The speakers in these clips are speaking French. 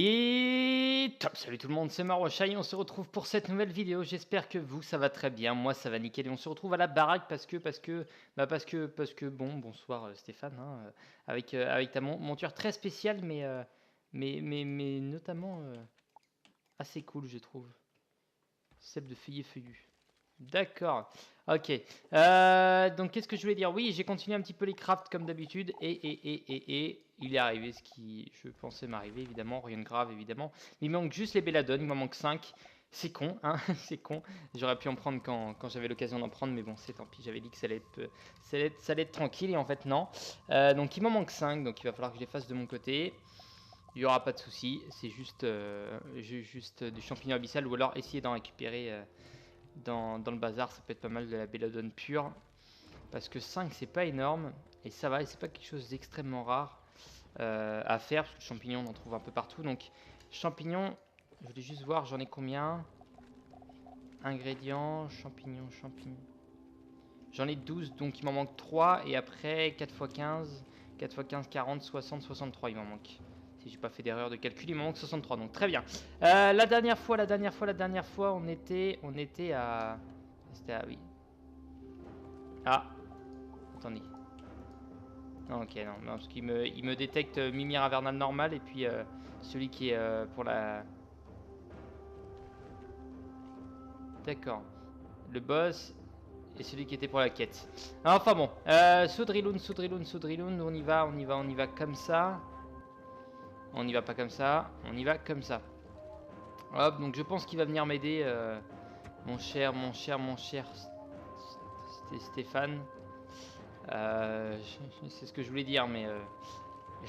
Et top, salut tout le monde, c'est Marocha et on se retrouve pour cette nouvelle vidéo. J'espère que vous, ça va très bien. Moi, ça va nickel. Et on se retrouve à la baraque parce que bon, bonsoir Stéphane, hein, avec ta monture très spéciale, mais notamment assez cool, je trouve. Celle de feuillet feuillu. D'accord, ok. Donc qu'est-ce que je voulais dire? Oui, j'ai continué un petit peu les crafts comme d'habitude et il est arrivé ce qui je pensais m'arriver, évidemment, rien de grave évidemment. Il me manque juste les belladone, il m'en manque 5. C'est con, hein, c'est con. J'aurais pu en prendre quand j'avais l'occasion d'en prendre, mais bon, c'est tant pis, j'avais dit que ça allait être tranquille et en fait non. Donc il m'en manque 5, donc il va falloir que je les fasse de mon côté. Il n'y aura pas de souci, c'est juste du champignon abyssal ou alors essayer d'en récupérer dans le bazar, ça peut être pas mal de la belladone pure. Parce que 5 c'est pas énorme, et ça va, et c'est pas quelque chose d'extrêmement rare à faire, parce que le champignon on en trouve un peu partout. Donc champignons, je voulais juste voir, j'en ai combien? Ingrédients, champignons. J'en ai 12, donc il m'en manque 3, et après 4 x 15, 4 x 15, 40, 60, 63 il m'en manque. Si j'ai pas fait d'erreur de calcul, il m'en manque 63, donc très bien. La dernière fois, on était à... C'était à... Oui. Ah, attendez. Non, ok, non, parce il me détecte Mimir Avernal normal, et puis celui qui est pour la... D'accord. Le boss et celui qui était pour la quête. Enfin bon, Soudriloun, on y va comme ça. On n'y va pas comme ça, on y va comme ça. Hop, donc je pense qu'il va venir m'aider, mon cher Stéphane. C'est ce que je voulais dire, mais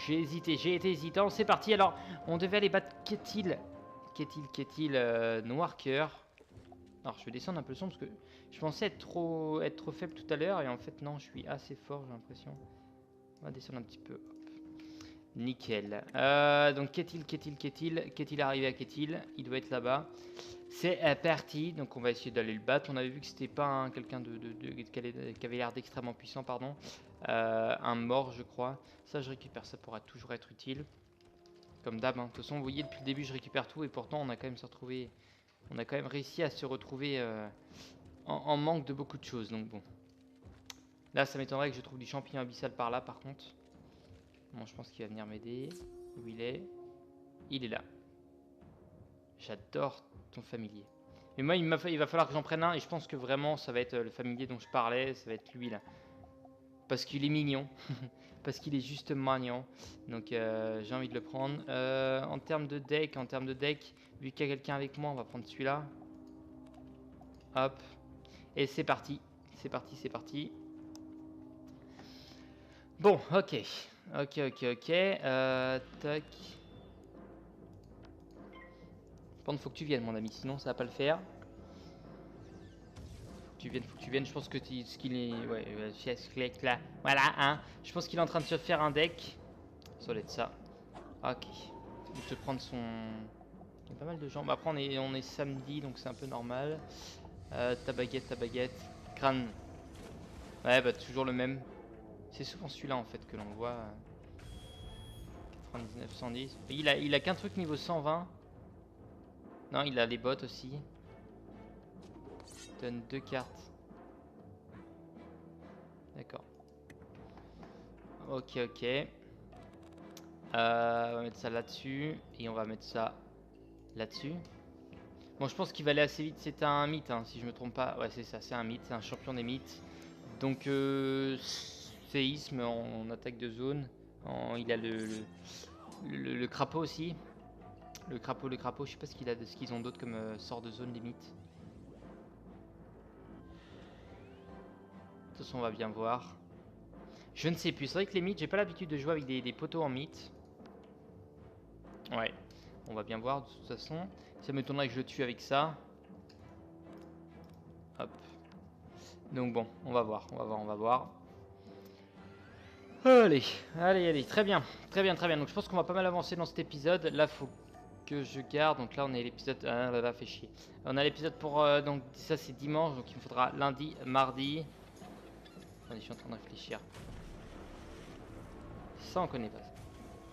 j'ai été hésitant. C'est parti, alors on devait aller battre Qu'est-il Noir Cœur. Alors je vais descendre un peu le son parce que je pensais être trop faible tout à l'heure et en fait non, je suis assez fort, j'ai l'impression. On va descendre un petit peu. Nickel. Donc qu'est-il arrivé à Qu'est-il? Il doit être là-bas. C'est parti. Donc on va essayer d'aller le battre. On avait vu que c'était pas quelqu'un qui avait l'air d'extrêmement puissant, pardon. Un mort, je crois. Ça, je récupère. Ça pourra toujours être utile. Comme d'hab. Hein. De toute façon, vous voyez, depuis le début, je récupère tout et pourtant, on a quand même on a quand même réussi à se retrouver en manque de beaucoup de choses. Donc bon. Là, ça m'étonnerait que je trouve du champignon abyssal par là, par contre. Bon, je pense qu'il va venir m'aider. Où il est? Il est là. J'adore ton familier. Mais moi, il va falloir que j'en prenne un. Et je pense que vraiment, ça va être le familier dont je parlais. Ça va être lui, là. Parce qu'il est mignon. Parce qu'il est juste mignon. Donc, j'ai envie de le prendre. En termes de deck, vu qu'il y a quelqu'un avec moi, on va prendre celui-là. Hop. Et c'est parti. C'est parti. Bon, ok. Tac. Par contre, faut que tu viennes, mon ami, sinon ça va pas le faire. Faut que tu viennes. Je pense que ce qu'il est. Ouais, là. Voilà, hein. Je pense qu'il est en train de se faire un deck. Ça doit être ça. Ok. Il te prendre son. Il y a pas mal de gens. Bah, après, on est samedi, donc c'est un peu normal. Ta baguette. Crâne. Ouais, bah, toujours le même. C'est souvent celui-là en fait que l'on voit. 99, 110. Il a qu'un truc niveau 120. Non, il a les bottes aussi. Donne 2 cartes. D'accord. Ok. On va mettre ça là-dessus. Et on va mettre ça là-dessus. Bon, je pense qu'il va aller assez vite. C'est un mythe, hein, si je me trompe pas. Ouais, c'est ça, c'est un mythe. C'est un champion des mythes. Donc, séisme en attaque de zone. Il a le crapaud aussi. Le crapaud. Je sais pas ce qu'ils ont d'autre comme sort de zone limite. De toute façon, on va bien voir. Je ne sais plus. C'est vrai que les mythes, j'ai pas l'habitude de jouer avec des poteaux en mythes. Ouais. On va bien voir de toute façon. Ça m'étonnerait que je le tue avec ça. Hop. Donc bon, on va voir. Allez. Très bien. Donc je pense qu'on va pas mal avancer dans cet épisode. Là, faut que je garde. Donc là, on est l'épisode... Ah là, fait chier. On a l'épisode pour... donc ça, c'est dimanche. Donc il me faudra lundi, mardi... Attendez, je suis en train de réfléchir. Ça, on connaît pas.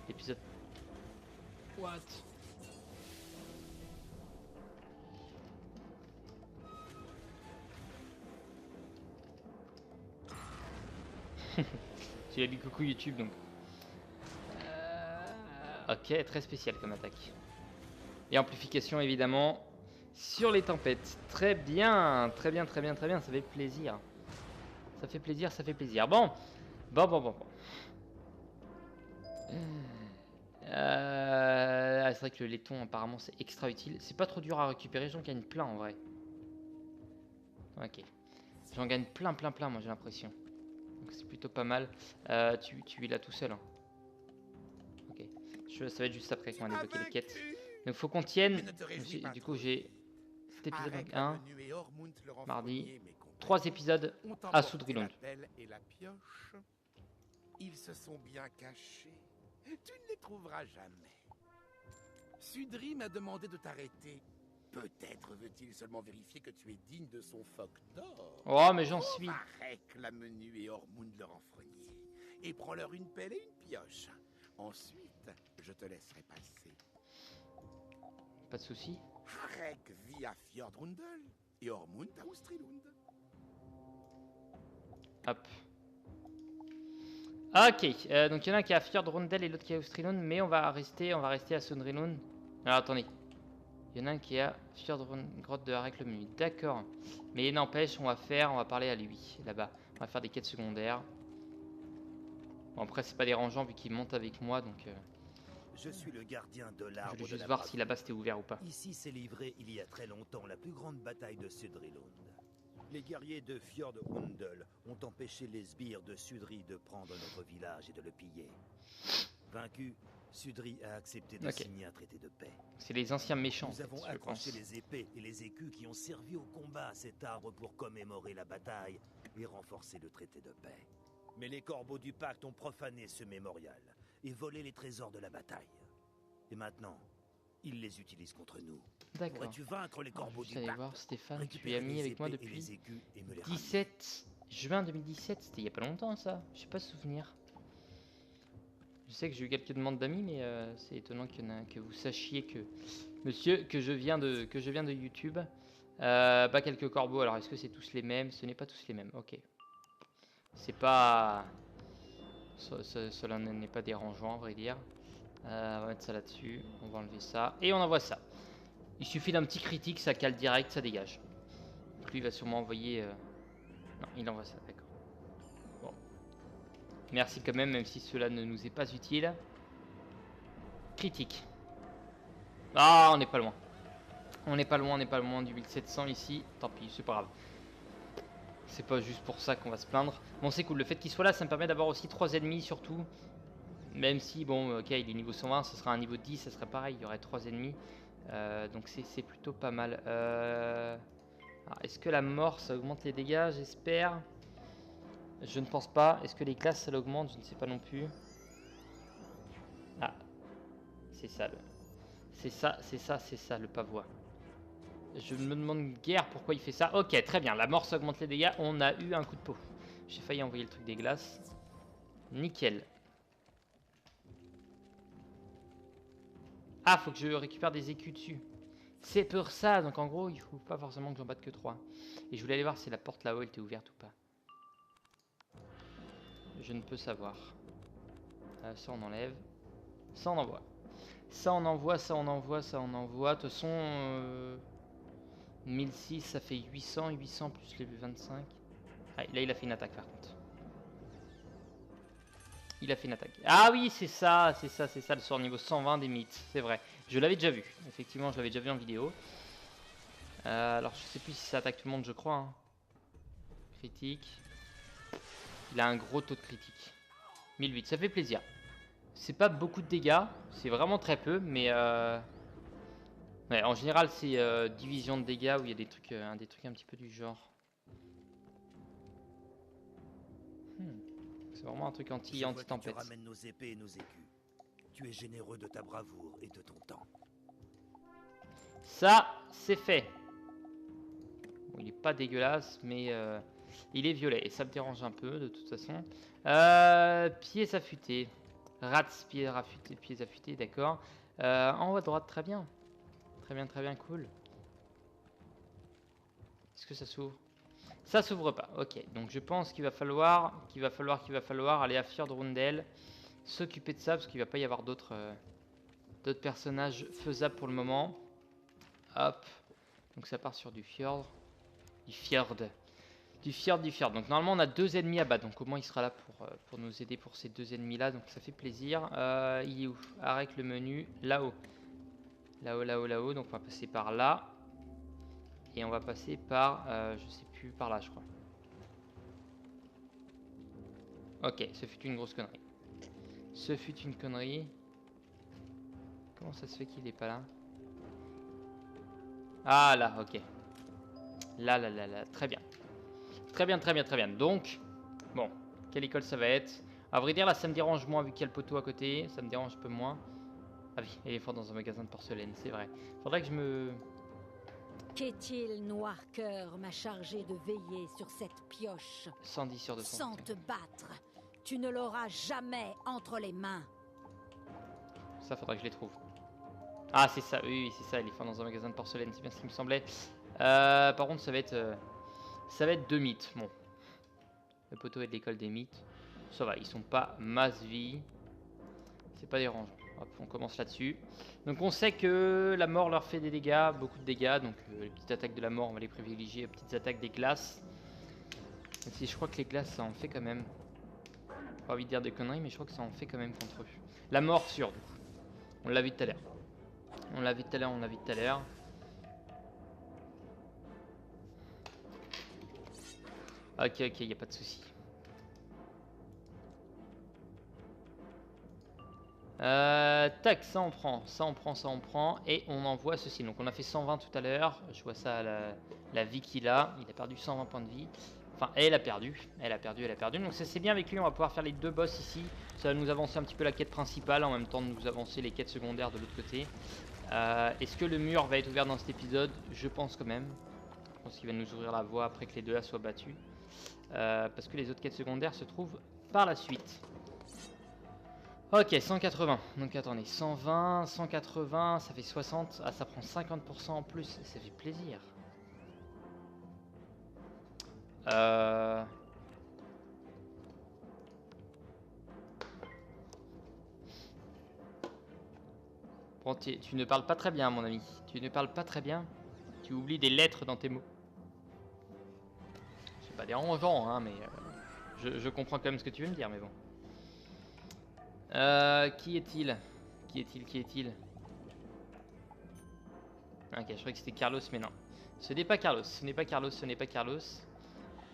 Épisode... What? Tu as dit coucou YouTube donc. Ok, très spécial comme attaque. Et amplification évidemment sur les tempêtes. Très bien, très bien, très bien, très bien. Ça fait plaisir. Ça fait plaisir, ça fait plaisir. Bon, bon. C'est vrai que le laiton apparemment c'est extra utile. C'est pas trop dur à récupérer, j'en gagne plein en vrai. Ok. J'en gagne plein moi j'ai l'impression. Donc c'est plutôt pas mal. Tu es là tout seul. Hein. Ok. Ça va être juste après qu'on va débloquer les quêtes. Donc faut qu'on tienne. Du coup j'ai cet épisode 1, mardi, 3 épisodes à Sudrilund. Ils se sont bien cachés. Tu ne les trouveras jamais. Sudri m'a demandé de t'arrêter. Peut-être veut-il seulement vérifier que tu es digne de son phoque d'or. Oh, mais j'en suis. Arrête la Menu et Ormund leur enfreigner. Et prends-leur une pelle et une pioche. Ensuite, je te laisserai passer. Pas de soucis. Harek vit à Fjordrundel et Ormund à Ustrilund. Hop. Ok, donc il y en a un qui est à Fjordrundel et l'autre qui est à Ustrilund, mais on va rester à Sundrilund. Alors attendez. Il y en a un qui est à Fjordrundel, grotte de Harek le menu. D'accord. Mais n'empêche, on va parler à lui, là-bas. On va faire des quêtes secondaires. Bon, après, c'est pas dérangeant vu qu'il monte avec moi, donc... Je suis le gardien de l'arbre. Je voulais juste voir si là-bas c'était ouvert ou pas. Ici s'est livrée il y a très longtemps la plus grande bataille de Sudrilund. Les guerriers de Fjordrundel ont empêché les sbires de Sudri de prendre notre village et de le piller. Vaincu, Sudri a accepté de signer un traité de paix. C'est les anciens méchants. Nous avons accroché les épées et les écus qui ont servi au combat à cet arbre pour commémorer la bataille et renforcer le traité de paix. Mais les corbeaux du pacte ont profané ce mémorial et volé les trésors de la bataille. Et maintenant, ils les utilisent contre nous. D'accord. Pourrais-tu vaincre les corbeaux du pacte? Voir Stéphane, tu es ami avec moi depuis 17 juin 2017. C'était il y a pas longtemps ça. Je sais pas souvenir. Je sais que j'ai eu quelques demandes d'amis, mais c'est étonnant que vous sachiez que monsieur que je viens de YouTube. Pas quelques corbeaux. Alors est-ce que c'est tous les mêmes? Ce n'est pas tous les mêmes. Ok. C'est pas... Cela n'est pas dérangeant, à vrai dire. On va mettre ça là-dessus. On va enlever ça. Et on envoie ça. Il suffit d'un petit critique, ça cale direct, ça dégage. Donc lui, il va sûrement envoyer... Non, il envoie ça, d'accord. Bon. Merci quand même si cela ne nous est pas utile. Critique. Ah, on n'est pas loin. On n'est pas loin du 1700 ici. Tant pis, c'est pas grave. C'est pas juste pour ça qu'on va se plaindre. Bon, c'est cool. Le fait qu'il soit là, ça me permet d'avoir aussi 3 ennemis surtout. Même si, bon, ok, il est niveau 120, ce sera un niveau 10, ça serait pareil. Il y aurait 3 ennemis. Donc c'est plutôt pas mal. Est-ce que la mort, ça augmente les dégâts? J'espère. Je ne pense pas. Est-ce que les classes, ça l'augmente? Je ne sais pas non plus. Ah. C'est ça. C'est ça le pavois. Je me demande guère pourquoi il fait ça. Ok, très bien. La mort, ça augmente les dégâts. On a eu un coup de peau. J'ai failli envoyer le truc des glaces. Nickel. Ah, faut que je récupère des écus dessus. C'est pour ça. Donc en gros, il faut pas forcément que j'en batte que 3. Et je voulais aller voir si la porte là-haut était ouverte ou pas. Je ne peux savoir. Ça, on enlève. Ça, on envoie. Ça, on envoie, ça, on envoie, ça, on envoie. De toute façon... 1006, ça fait 800, 800 plus les 25. Ah, là, il a fait une attaque par contre. Il a fait une attaque. Ah oui, c'est ça, le sort niveau 120 des mythes, c'est vrai. Je l'avais déjà vu, effectivement, je l'avais déjà vu en vidéo. Alors, je sais plus si ça attaque tout le monde, je crois. Hein. Critique. Il a un gros taux de critique. 1008, ça fait plaisir. C'est pas beaucoup de dégâts, c'est vraiment très peu, mais... Ouais, en général, c'est division de dégâts où il y a des trucs un petit peu du genre. C'est vraiment un truc anti-tempête. Tu ramènes nos épées et nos écus. Tu es généreux de ta bravoure et de ton temps. Ça, c'est fait. Bon, il est pas dégueulasse, mais il est violet et ça me dérange un peu de toute façon. Pieds affûtés. Rats, pieds affûtés, d'accord. En haut à droite, très bien. Très bien, cool. Est-ce que ça s'ouvre? Ça s'ouvre pas. Ok, donc je pense qu'il va falloir aller à Fjordrundel, s'occuper de ça parce qu'il va pas y avoir d'autres personnages faisables pour le moment. Hop, donc ça part sur du fjord. Du fjord. Donc normalement on a 2 ennemis à battre. Donc au moins il sera là pour nous aider pour ces 2 ennemis là. Donc ça fait plaisir. Il est où? Arrête le menu. Là-haut. Là-haut. Donc on va passer par là. Et on va passer par, je sais plus, par là je crois. Ok, ce fut une grosse connerie. Comment ça se fait qu'il est pas là? Ah là, ok. Là. Très bien. Très bien. Donc, bon, quelle école ça va être? À vrai dire, là, ça me dérange moins vu qu'il y a le poteau à côté. Ça me dérange un peu moins. Ah oui, éléphant dans un magasin de porcelaine, c'est vrai. Faudrait que je me... Qu'est-il, Noircœur m'a chargé de veiller sur cette pioche. 110 sur 200. Sans te battre, tu ne l'auras jamais entre les mains. Ça, faudrait que je les trouve. Ah, c'est ça, oui, c'est ça, éléphant dans un magasin de porcelaine, c'est bien ce qui me semblait. Par contre, ça va être 2 mythes. Bon, le poteau est de l'école des mythes. Ça va, ils sont pas masse vie. C'est pas dérangeant. Hop, on commence là-dessus. Donc on sait que la mort leur fait des dégâts, beaucoup de dégâts. Donc les petites attaques de la mort, on va les privilégier aux petites attaques des glaces. Même si je crois que les glaces, ça en fait quand même. Pas envie de dire des conneries, mais je crois que ça en fait quand même contre eux. La mort sûre, du coup. On l'a vu tout à l'heure. Ok, y a pas de souci. Tac, ça on prend. Et on envoie ceci. Donc on a fait 120 tout à l'heure. Je vois ça à la vie qu'il a. Il a perdu 120 points de vie. Enfin, elle a perdu. Donc ça c'est bien avec lui. On va pouvoir faire les 2 boss ici. Ça va nous avancer un petit peu la quête principale. En même temps de nous avancer les quêtes secondaires de l'autre côté. Est-ce que le mur va être ouvert dans cet épisode? Je pense quand même. Je pense qu'il va nous ouvrir la voie après que les 2 là soient battus. Parce que les autres quêtes secondaires se trouvent par la suite. Ok, 180. Donc attendez, 120, 180, ça fait 60. Ah, ça prend 50% en plus. Ça fait plaisir. Bon, tu ne parles pas très bien, mon ami. Tu ne parles pas très bien. Tu oublies des lettres dans tes mots. C'est pas dérangeant, hein, mais je comprends quand même ce que tu veux me dire, mais bon. Qui est-il? Ok, je croyais que c'était Carlos, mais non. Ce n'est pas Carlos.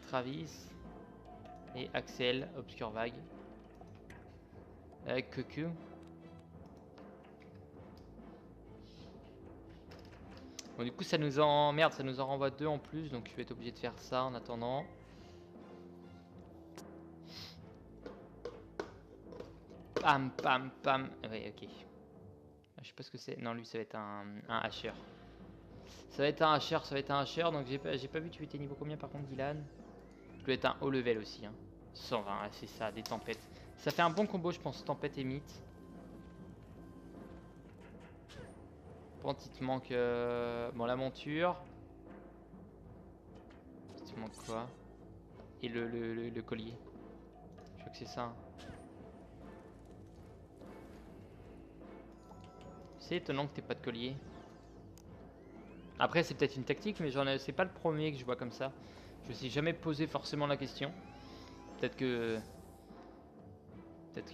Travis et Axel, Obscure Vague. Cuckoo. Bon, du coup, ça nous en renvoie 2 en plus, donc je vais être obligé de faire ça en attendant. Pam. Oui, ok. Je sais pas ce que c'est. Non, lui, ça va être un Asher. Ça va être un Asher, donc j'ai pas vu, tu étais niveau combien par contre, Dylan? Je dois être un haut level aussi. Hein. 120, ah, c'est ça, des tempêtes. Ça fait un bon combo, je pense, tempête et mythe. Bon, il te manque bon, la monture. Il te manque quoi? Et le collier. Je crois que c'est ça. Hein. C'est étonnant que t'aies pas de collier. Après, c'est peut-être une tactique, mais c'est pas le premier que je vois comme ça. Je me suis jamais posé forcément la question. Peut-être qu'il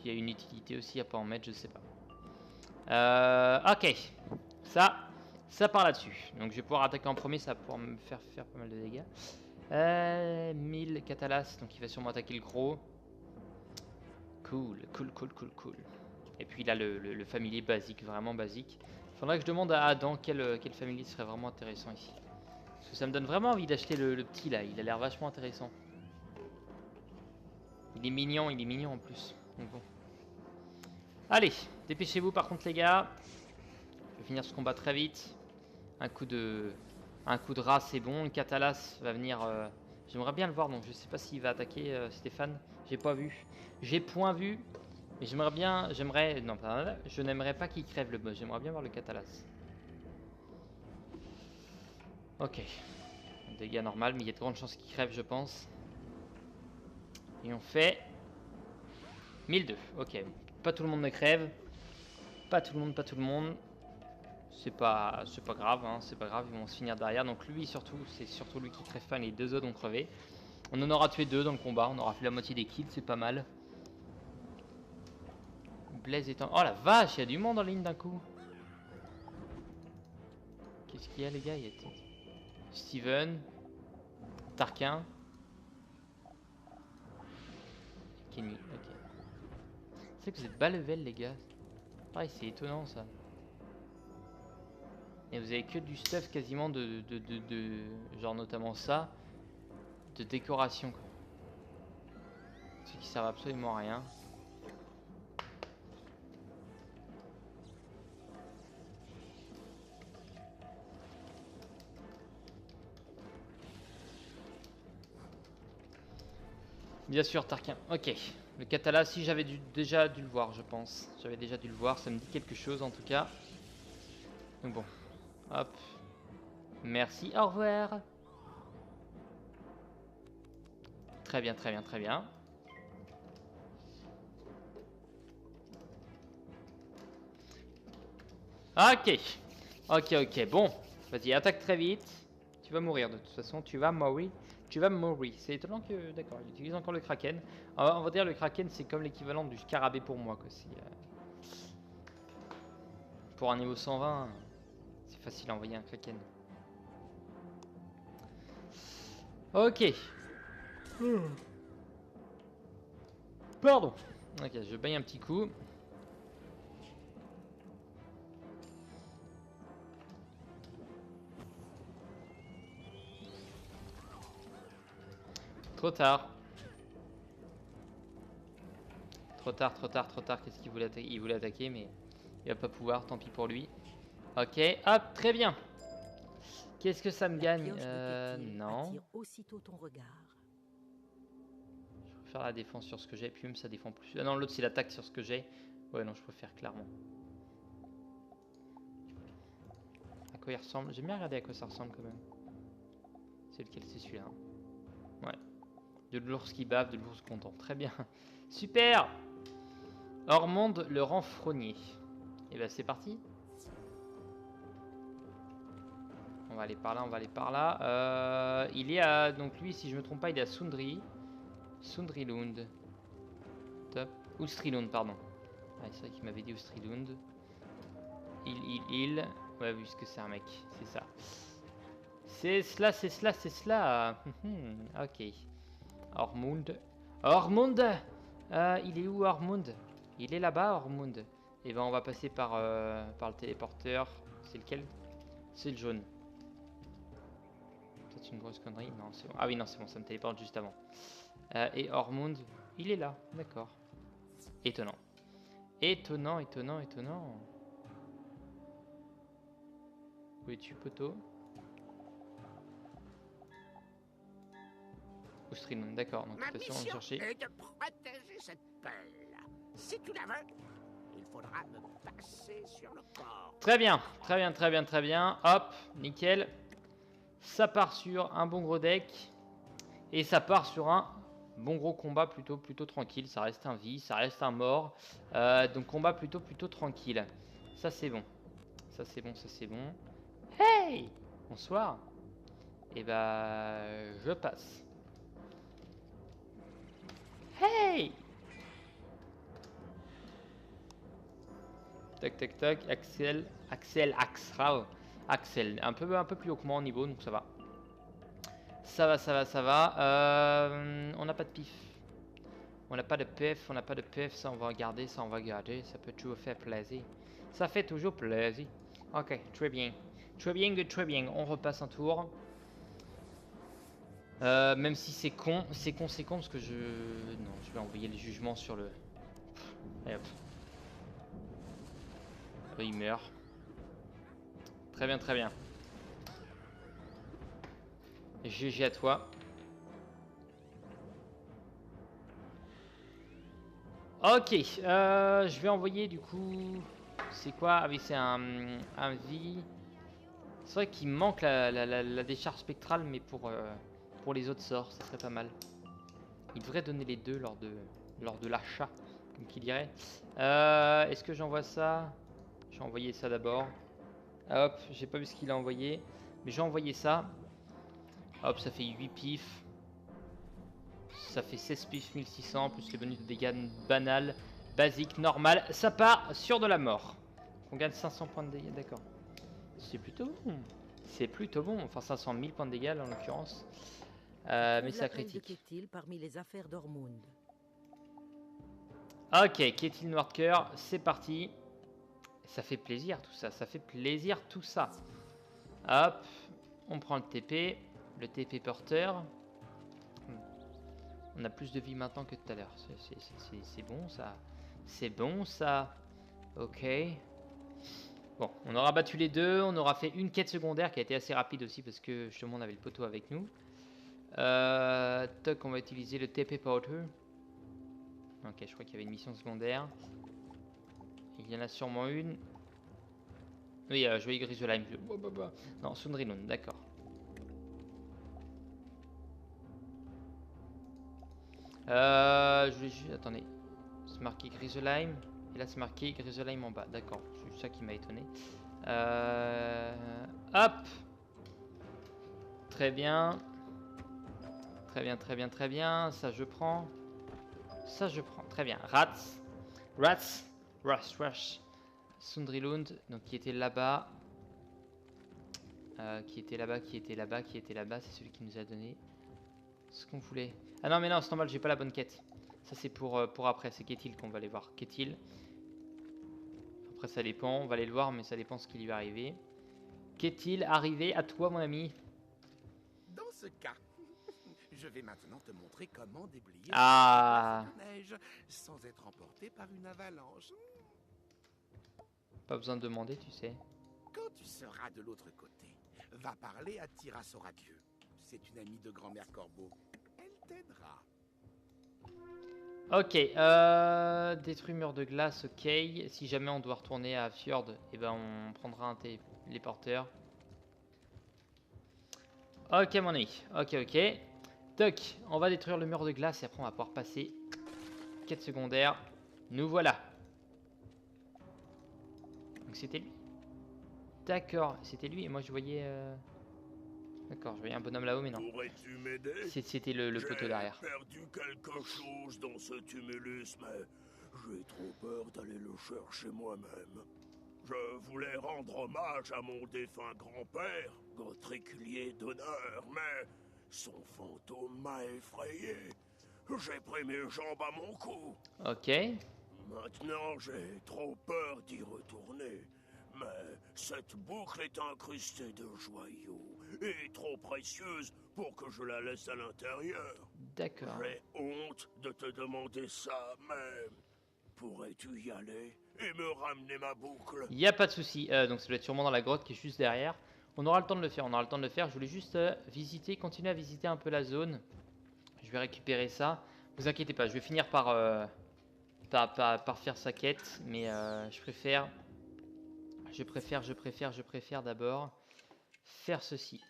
y a une utilité aussi à pas en mettre, je sais pas. Ok. Ça part là-dessus. Donc je vais pouvoir attaquer en premier, ça va pouvoir me faire pas mal de dégâts. 1000 Catalas, donc il va sûrement attaquer le gros. Cool. Et puis là, le familier basique, vraiment basique. Faudrait que je demande à Adam quel familier serait vraiment intéressant ici. Parce que ça me donne vraiment envie d'acheter le petit là, il a l'air vachement intéressant. Il est mignon en plus. Donc bon. Allez, dépêchez-vous par contre les gars. Je vais finir ce combat très vite. Un coup de rat c'est bon. Le Catalas va venir... J'aimerais bien le voir, donc je sais pas s'il va attaquer Stéphane. J'ai pas vu. J'ai point vu. Mais je n'aimerais pas qu'il crève le boss. J'aimerais bien voir le Catalas. Ok. Dégâts normal, mais il y a de grandes chances qu'il crève, je pense. Et on fait 1002. Ok, pas tout le monde ne crève. Pas tout le monde. C'est pas grave, hein, c'est pas grave, ils vont se finir derrière. Donc lui surtout, c'est surtout lui qui crève pas, les deux autres ont crevé. On en aura tué 2 dans le combat, on aura fait la moitié des kills, c'est pas mal. Blaise étant... Oh la vache, il y a du monde en ligne d'un coup. Qu'est-ce qu'il y a les gars? Il y a Steven, Tarquin, Kenny, ok. C'est que vous êtes bas level les gars. Pareil, c'est étonnant ça. Et vous avez que du stuff quasiment de genre notamment ça, de décoration quoi. Ce qui servent absolument à rien. Bien sûr, Tarquin. Ok. Le Catala, si j'avais déjà dû le voir, je pense. J'avais déjà dû le voir, ça me dit quelque chose en tout cas. Donc bon. Hop. Merci, au revoir. Très bien, très bien, très bien. Ok. Ok, ok. Bon. Vas-y, attaque très vite. Tu vas mourir de toute façon. Tu vas mourir. Tu vas mourir. C'est étonnant que... D'accord, il utilise encore le Kraken. On va dire le Kraken, c'est comme l'équivalent du Scarabée pour moi. Quoi. Pour un niveau 120, c'est facile à envoyer un Kraken. Ok. Pardon. Ok, je baille un petit coup. Trop tard. Trop tard, trop tard, trop tard. Qu'est-ce qu'il voulait attaquer? Il voulait attaquer, mais il va pas pouvoir. Tant pis pour lui. Ok, hop, très bien. Qu'est-ce que ça me gagne? Non. Aussitôt ton regard. Je préfère la défense sur ce que j'ai. Puis même ça défend plus. Ah non, l'autre c'est l'attaque sur ce que j'ai. Ouais, non, je préfère clairement. À quoi il ressemble? J'aime bien regarder à quoi ça ressemble quand même. C'est lequel? C'est celui-là. Ouais. De l'ours qui bave, de l'ours content. Très bien. Super. Ormonde le renfrogné. Et ben c'est parti. On va aller par là, on va aller par là. Il est à... Donc lui, si je me trompe pas, il est à Sundri. Sundrilund. Top. Ustrilund, pardon. Ah, c'est vrai qu'il m'avait dit Ustrilund. Il. Ouais, puisque c'est un mec. C'est ça. C'est cela, c'est cela, c'est cela. Ok. Ormund. Ormund. Il est où Ormund? Il est là-bas, Ormund. Et ben on va passer par le téléporteur. C'est lequel? C'est le jaune. C'est une grosse connerie. Non, c'est bon. Ah oui, non, c'est bon, ça me téléporte juste avant. Et Ormund, il est là, d'accord. Étonnant. Étonnant, étonnant, étonnant. Où es-tu, poteau? Ustrilund, d'accord. Donc, Ma attention, on va mission chercher. est de protéger cette pelle. Si tu la veux, il faudra me passer sur le corps. Très bien, très bien, très bien, très bien. Hop, nickel. Ça part sur un bon gros deck. Et ça part sur un bon gros combat plutôt tranquille. Ça reste un vie, ça reste un mort. Donc combat plutôt tranquille. Ça c'est bon. Ça c'est bon, ça c'est bon. Hey! Bonsoir. Et bah je passe. Hey! Tac tac tac. Axel, Axel. Axel. Un peu plus haut que moi en niveau, donc ça va. Ça va, ça va, ça va. On n'a pas de pif. On n'a pas de pif, on n'a pas de pif. Ça, on va regarder, ça, on va garder. Ça peut toujours faire plaisir. Ça fait toujours plaisir. Ok, très bien. Très bien, très bien. On repasse un tour. Même si c'est con, parce que je... Non, je vais envoyer le jugement sur le... Et hop. Il meurt. Très bien, très bien. GG à toi. Ok, je vais envoyer du coup... C'est quoi? Ah oui, c'est un vie. C'est vrai qu'il manque la décharge spectrale, mais pour les autres sorts, ça serait pas mal. Il devrait donner les deux lors de l'achat, comme qui dirait. Est-ce que j'envoie ça? Je vais envoyer ça d'abord. Hop, j'ai pas vu ce qu'il a envoyé. Mais j'ai envoyé ça. Hop, ça fait 8 pifs. Ça fait 16 pifs 1600, plus les bonus de dégâts banal, basique, normal. Ça part sur de la mort. On gagne 500 points de dégâts, d'accord. C'est plutôt bon. C'est plutôt bon. Enfin, 500 000 points de dégâts en l'occurrence. Mais ça critique. Ketil parmi les affaires d'Ormund. Ok, Ketil Noircœur, c'est parti. Ça fait plaisir tout ça, ça fait plaisir tout ça. Hop, on prend le TP porteur. On a plus de vie maintenant que tout à l'heure. C'est bon ça. C'est bon ça. Ok. Bon, on aura battu les deux. On aura fait une quête secondaire qui a été assez rapide aussi parce que justement on avait le poteau avec nous. Toc, on va utiliser le TP Porter. Ok, je crois qu'il y avait une mission secondaire. Il y en a sûrement une. Oui, je vais Grisolheim. Non, Sundrinun, d'accord. Je vais juste... Attendez. C'est marqué Grisolheim. Et là, c'est marqué Grisolheim en bas. D'accord, c'est ça qui m'a étonné. Hop. Très bien. Très bien, très bien, très bien. Ça, je prends. Ça, je prends. Très bien. Rats. Rush. Sundrilund, donc qui était là-bas. Qui était là-bas. C'est celui qui nous a donné ce qu'on voulait. Ah non, mais non, c'est normal, j'ai pas la bonne quête. Ça, c'est pour après. C'est Ketil qu'on va aller voir. Ketil. Après, ça dépend. On va aller le voir, mais ça dépend ce qui lui est arrivé. Ketil, arrivé à toi, mon ami. Dans ce cas, je vais maintenant te montrer comment déblayer Ah. la neige sans être emporté par une avalanche. Pas besoin de demander, tu sais. Quand tu seras de l'autre côté, va parler à Tyrasoradieu. C'est une amie de grand-mère Corbeau. Elle t'aidera. Ok, détruit mur de glace, ok. Si jamais on doit retourner à Fjord, eh ben on prendra un téléporteur. Ok, mon ami. Ok. Toc, on va détruire le mur de glace et après on va pouvoir passer. Quête secondaire. Nous voilà. Donc c'était lui. D'accord, c'était lui et moi je voyais... D'accord, je voyais un bonhomme là-haut mais non. Pourrais-tu m'aider? C'était le poteau derrière. J'ai perdu quelque chose dans ce tumulus, mais j'ai trop peur d'aller le chercher moi-même. Je voulais rendre hommage à mon défunt grand-père, Gotriculier d'honneur, mais son fantôme m'a effrayé. J'ai pris mes jambes à mon cou. Ok. Maintenant, j'ai trop peur d'y retourner. Mais cette boucle est incrustée de joyaux et trop précieuse pour que je la laisse à l'intérieur. D'accord. J'ai honte de te demander ça, mais pourrais-tu y aller et me ramener ma boucle? Il n'y a pas de souci. Donc ça doit être sûrement dans la grotte qui est juste derrière. On aura le temps de le faire, Je voulais juste continuer à visiter un peu la zone. Je vais récupérer ça. Vous inquiétez pas, je vais finir par faire sa quête. Mais je préfère d'abord faire ceci.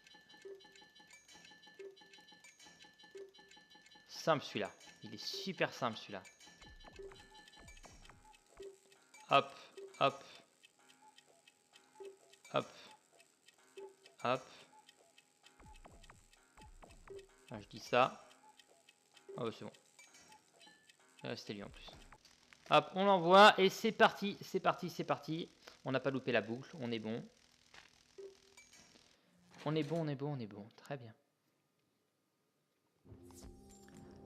Simple celui-là. Il est super simple celui-là. Hop. Ah, je dis ça. Oh, c'est bon. C'était lui en plus. Hop, on l'envoie et c'est parti. On n'a pas loupé la boucle, on est bon. On est bon. Très bien.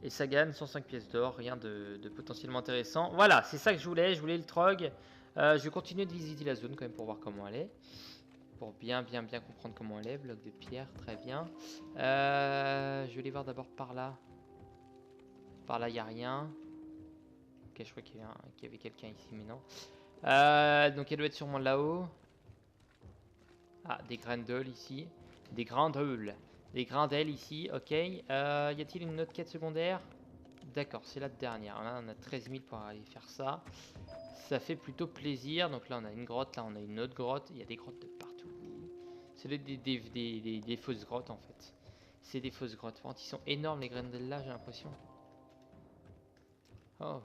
Et ça gagne 105 pièces d'or, rien de potentiellement intéressant. Voilà, c'est ça que je voulais le trog. Je vais continuer de visiter la zone quand même pour voir comment elle est. Pour bien comprendre comment elle est. Bloc de pierre, très bien. Je vais aller voir d'abord par là. Par là, il n'y a rien. Ok, je crois qu'il y avait quelqu'un ici, mais non. Donc elle doit être sûrement là-haut. Ah, des grindels ici. Des grindels ici, ok. Y a-t-il une autre quête secondaire? D'accord, c'est la dernière. Là, on a 13 000 pour aller faire ça. Ça fait plutôt plaisir. Donc là, on a une grotte, là, on a une autre grotte. Il y a des grottes de partout. C'est des fausses grottes en fait. C'est des fausses grottes. Par contre, ils sont énormes les graines là, j'ai l'impression. Oh.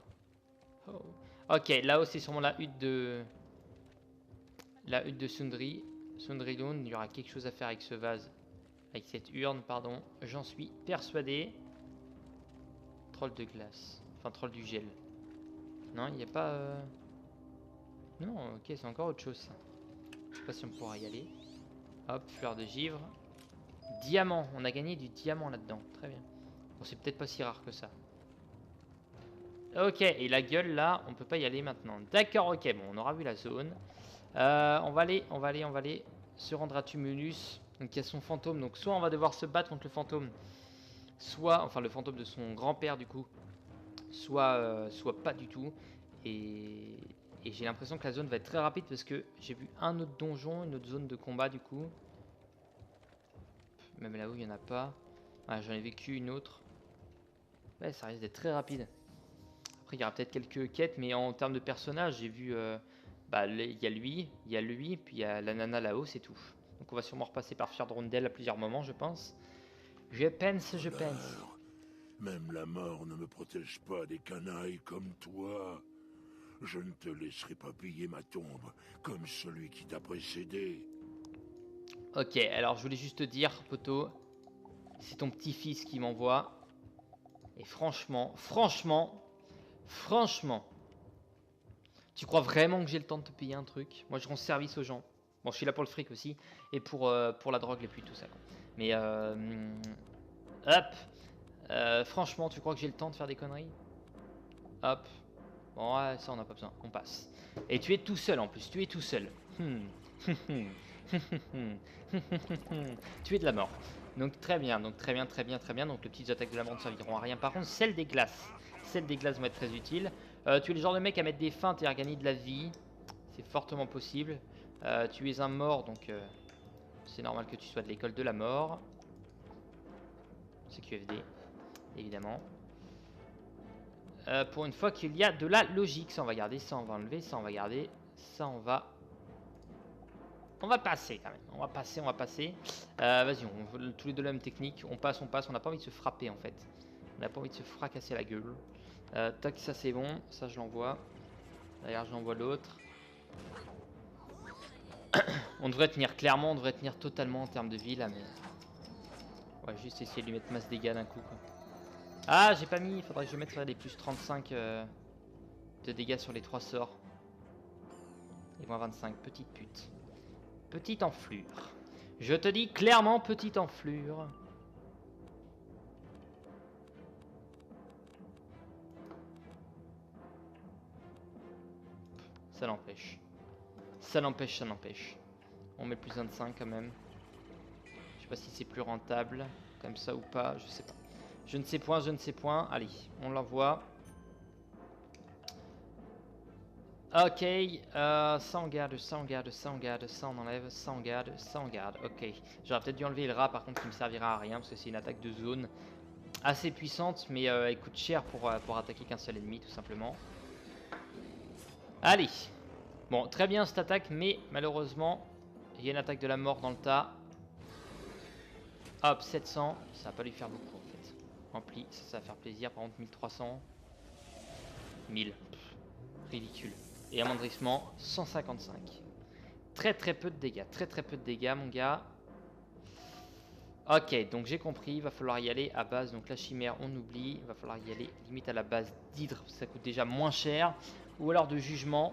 Oh. Ok, là-haut c'est sûrement la hutte de... La hutte de Sundry. Sundry Lund, il y aura quelque chose à faire avec ce vase. Avec cette urne, pardon. J'en suis persuadé. Troll de glace. Enfin, troll du gel. Non, il n'y a pas... Non, ok, c'est encore autre chose ça. Je sais pas si on pourra y aller. Hop, fleur de givre. Diamant, on a gagné du diamant là-dedans. Très bien. Bon, c'est peut-être pas si rare que ça. Ok, et la gueule là, on peut pas y aller maintenant. D'accord, ok, bon, on aura vu la zone. On va aller se rendre à Tumulus. Donc il y a son fantôme. Donc soit on va devoir se battre contre le fantôme, soit, enfin le fantôme de son grand-père du coup, soit pas du tout. Et j'ai l'impression que la zone va être très rapide parce que j'ai vu un autre donjon, une autre zone de combat du coup. Même là où il n'y en a pas. Ouais, j'en ai vécu une autre. Ouais, ça risque d'être très rapide. Après, il y aura peut-être quelques quêtes, mais en termes de personnages, j'ai vu... il y a lui, puis il y a la nana là-haut, c'est tout. Donc on va sûrement repasser par Fjordrondel à plusieurs moments, je pense. Je pense. Même la mort ne me protège pas des canailles comme toi. Je ne te laisserai pas piller ma tombe comme celui qui t'a précédé. Ok, alors je voulais juste te dire, poto, c'est ton petit-fils qui m'envoie. Et franchement, tu crois vraiment que j'ai le temps de te payer un truc? Moi, je rends service aux gens. Bon, je suis là pour le fric aussi. Et pour la drogue, les pluies, tout ça. Quoi. Mais, hop. Franchement, tu crois que j'ai le temps de faire des conneries? Hop. Bon, ouais, ça, on n'a pas besoin. On passe. Et tu es tout seul, en plus. Tu es tout seul. Tu es de la mort. Donc, très bien. Donc, très bien. Donc, les petites attaques de la mort ne serviront à rien. Par contre, celles des glaces vont être très utiles. Tu es le genre de mec à mettre des feintes et à gagner de la vie. C'est fortement possible. Tu es un mort, donc c'est normal que tu sois de l'école de la mort. C'est QFD, évidemment. Pour une fois qu'il y a de la logique. Ça, on va garder. Ça, on va enlever. Ça, on va garder. Ça, on va... On va passer, quand même. On va passer. Vas-y, tous les deux la même technique. On passe. On n'a pas envie de se frapper, en fait. On n'a pas envie de se fracasser la gueule. Tac, ça c'est bon, ça je l'envoie. D'ailleurs je l'envoie l'autre. On devrait tenir clairement, on devrait tenir totalement en termes de vie là, mais... On va juste essayer de lui mettre masse dégâts d'un coup quoi. Ah j'ai pas mis, il faudrait que je mette les plus 35 de dégâts sur les 3 sorts. Et moins 25, petite pute. Petite enflure. Je te dis clairement petite enflure. Ça l'empêche. Ça l'empêche. On met plus 25 quand même. Je sais pas si c'est plus rentable comme ça ou pas, je sais pas. Je ne sais point. Allez, on l'envoie. Ok, ça on garde, ça on enlève, ça on garde. Ok, j'aurais peut-être dû enlever le rat par contre qui me servira à rien parce que c'est une attaque de zone assez puissante mais elle coûte cher pour attaquer qu'un seul ennemi tout simplement. Allez. Bon, très bien cette attaque, mais malheureusement, il y a une attaque de la mort dans le tas. Hop, 700. Ça va pas lui faire beaucoup en fait. Rempli, ça va faire plaisir. Par contre, 1300. 1000. Pff, ridicule. Et amendrissement, 155. Très peu de dégâts, mon gars. Ok, donc j'ai compris. Il va falloir y aller à base. Donc la chimère, on oublie. Il va falloir y aller limite à la base d'hydre. Ça coûte déjà moins cher. Ou alors de jugement.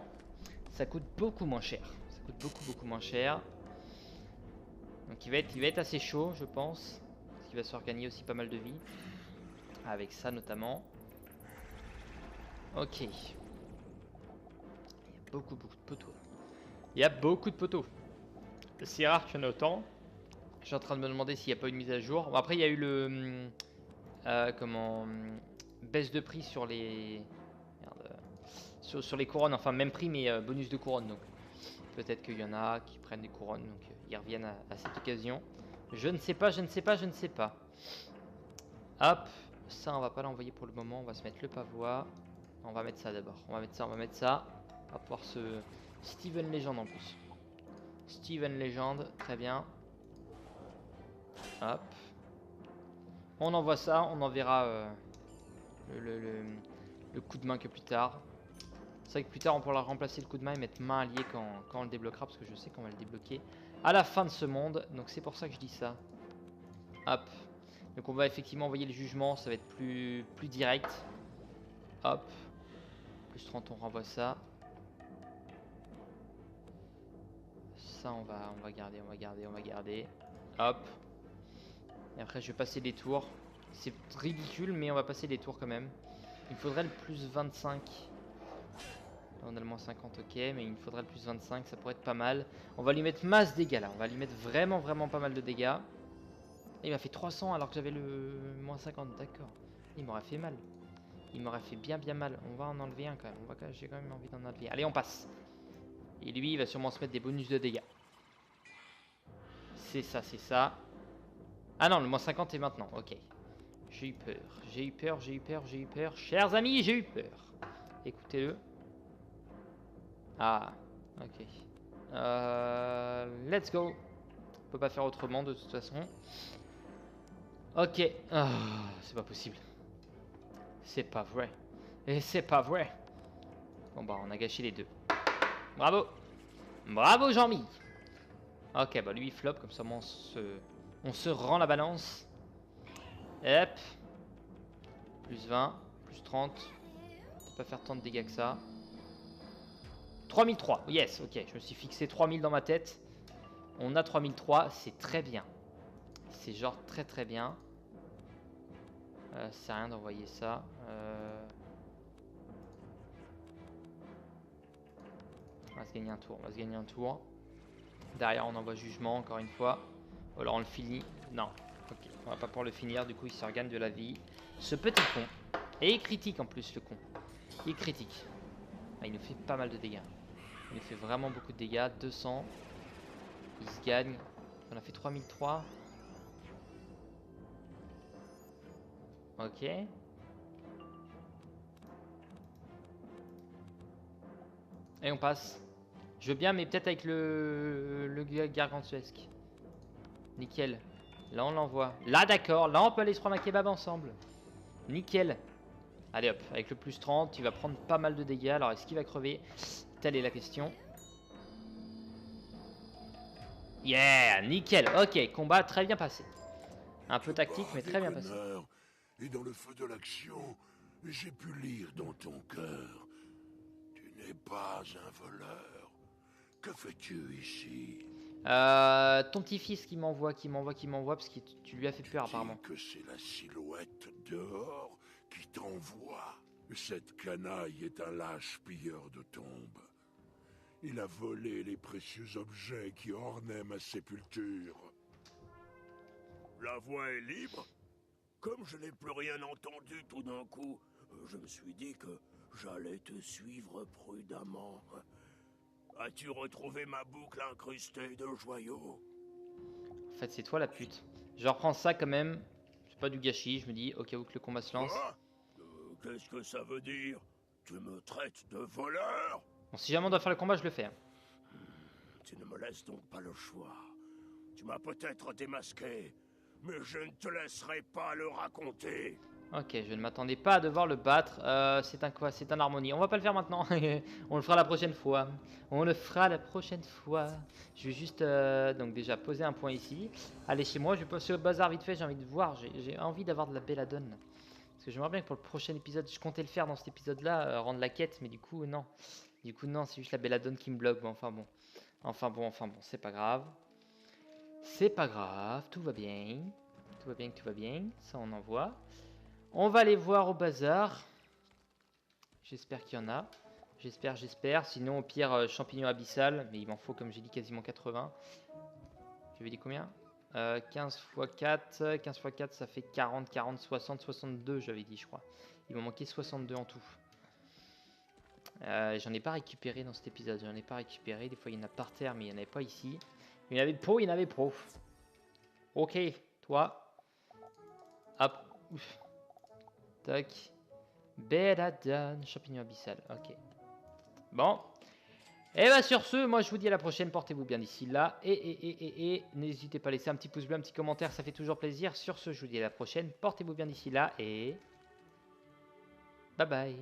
Ça coûte beaucoup moins cher. Beaucoup moins cher. Donc il va être assez chaud, je pense. Parce qu'il va se faire gagner aussi pas mal de vie. Avec ça notamment. Ok. Il y a beaucoup de poteaux. C'est rare qu'il y en ait autant. Je suis en train de me demander s'il n'y a pas une mise à jour. Bon, après il y a eu le... baisse de prix sur les... Sur les couronnes, enfin même prix mais bonus de couronne donc peut-être qu'il y en a qui prennent des couronnes donc ils reviennent à cette occasion. Je ne sais pas. Hop, ça on va pas l'envoyer pour le moment, on va se mettre le pavois. On va mettre ça d'abord, on va mettre ça. On va pouvoir se... Steven Legend en plus. Steven Legend, très bien. Hop. On envoie ça, on enverra le coup de main que plus tard. C'est vrai que plus tard on pourra remplacer le coup de main et mettre main alliée quand on le débloquera, parce que je sais qu'on va le débloquer à la fin de ce monde, donc c'est pour ça que je dis ça. Hop. Donc on va effectivement envoyer le jugement, ça va être plus direct. Hop. Plus 30, on renvoie ça. Ça on va garder. Hop. Et après je vais passer des tours. C'est ridicule mais on va passer des tours quand même. Il faudrait le plus 25. Là on a le moins 50, ok, mais il faudrait le plus 25, ça pourrait être pas mal. On va lui mettre masse dégâts là, on va lui mettre vraiment pas mal de dégâts. Et il m'a fait 300 alors que j'avais le moins 50, d'accord. Il m'aurait fait mal. Il m'aurait fait bien mal. On va en enlever un quand même, j'ai quand même envie d'en enlever. Allez on passe. Et lui il va sûrement se mettre des bonus de dégâts. C'est ça. Ah non, le moins 50 est maintenant, ok. J'ai eu peur. Chers amis, j'ai eu peur. Écoutez-le. Ah, ok. Let's go. On peut pas faire autrement de toute façon. Ok. Ah, c'est pas possible. C'est pas vrai. Et c'est pas vrai. Bon bah on a gâché les deux. Bravo. Bravo Jean-Mi. Ok, bah lui il flop, comme ça on se rend la balance. Hop. Plus 20, plus 30. On peut pas faire tant de dégâts que ça. 3003, yes, ok, je me suis fixé 3000 dans ma tête. On a 3003, c'est très bien. C'est genre très bien. Ça sert à rien d'envoyer ça. On va se gagner un tour, Derrière on envoie jugement encore une fois. Ou alors on le finit. Non, ok, on va pas pouvoir le finir, du coup il se regagne de la vie. Ce petit con. Et il critique en plus le con. Il critique. Ah, il nous fait pas mal de dégâts. Il nous fait vraiment beaucoup de dégâts. 200. Il se gagne. On a fait 3003. Ok. Et on passe. Je veux bien, mais peut-être avec le gargantuesque. Nickel. Là, on l'envoie. Là, d'accord. Là, on peut aller se prendre un kebab ensemble. Nickel. Allez, hop. Avec le plus 30, il va prendre pas mal de dégâts. Alors, est-ce qu'il va crever? Telle est la question. Yeah, nickel. Ok, combat très bien passé. Un peu tactique, mais très bien passé. Et dans le feu de l'action, j'ai pu lire dans ton cœur. Tu n'es pas un voleur. Que fais-tu ici? Ton petit-fils qui m'envoie, parce que tu lui as fait peur apparemment. Que c'est la silhouette dehors qui t'envoie. Cette canaille est un lâche pilleur de tombes. Il a volé les précieux objets qui ornaient ma sépulture. La voie est libre? Comme je n'ai plus rien entendu tout d'un coup, je me suis dit que j'allais te suivre prudemment. As-tu retrouvé ma boucle incrustée de joyaux? En fait, c'est toi la pute. Je reprends ça quand même. C'est pas du gâchis, je me dis, au cas où que le combat se lance. Qu'est-ce que ça veut dire? Tu me traites de voleur? Bon, si jamais on doit faire le combat, je le fais. Tu ne me laisses donc pas le choix. Tu m'as peut-être démasqué, mais je ne te laisserai pas le raconter. Ok, je ne m'attendais pas à devoir le battre. C'est un quoi? C'est un harmonie. On va pas le faire maintenant. On le fera la prochaine fois. Je vais juste donc déjà poser un point ici. Allez chez moi, je vais passer au bazar vite fait. J'ai envie de voir. J'ai envie d'avoir de la belladone. Parce que j'aimerais bien que pour le prochain épisode, je comptais le faire dans cet épisode-là, rendre la quête, mais du coup non. C'est juste la belladone qui me bloque. Bon, enfin bon, c'est pas grave. Tout va bien. Tout va bien. Ça on envoie. On va aller voir au bazar. J'espère qu'il y en a. J'espère. Sinon, au pire, champignon abyssal. Mais il m'en faut, comme j'ai dit, quasiment 80. J'avais dit combien 15 x 4. 15 x 4, ça fait 40, 60, 62, j'avais dit, je crois. Il m'en manquait 62 en tout. J'en ai pas récupéré dans cet épisode. Des fois, il y en a par terre, mais il n'y en avait pas ici. Il y en avait pro. Ok, toi. Hop. Ouf. Tac. Belladone, champignon abyssal. Ok. Bon. Et bah sur ce, moi je vous dis à la prochaine, portez-vous bien d'ici là. Et n'hésitez pas à laisser un petit pouce bleu, un petit commentaire, ça fait toujours plaisir. Sur ce, je vous dis à la prochaine, portez-vous bien d'ici là et bye bye.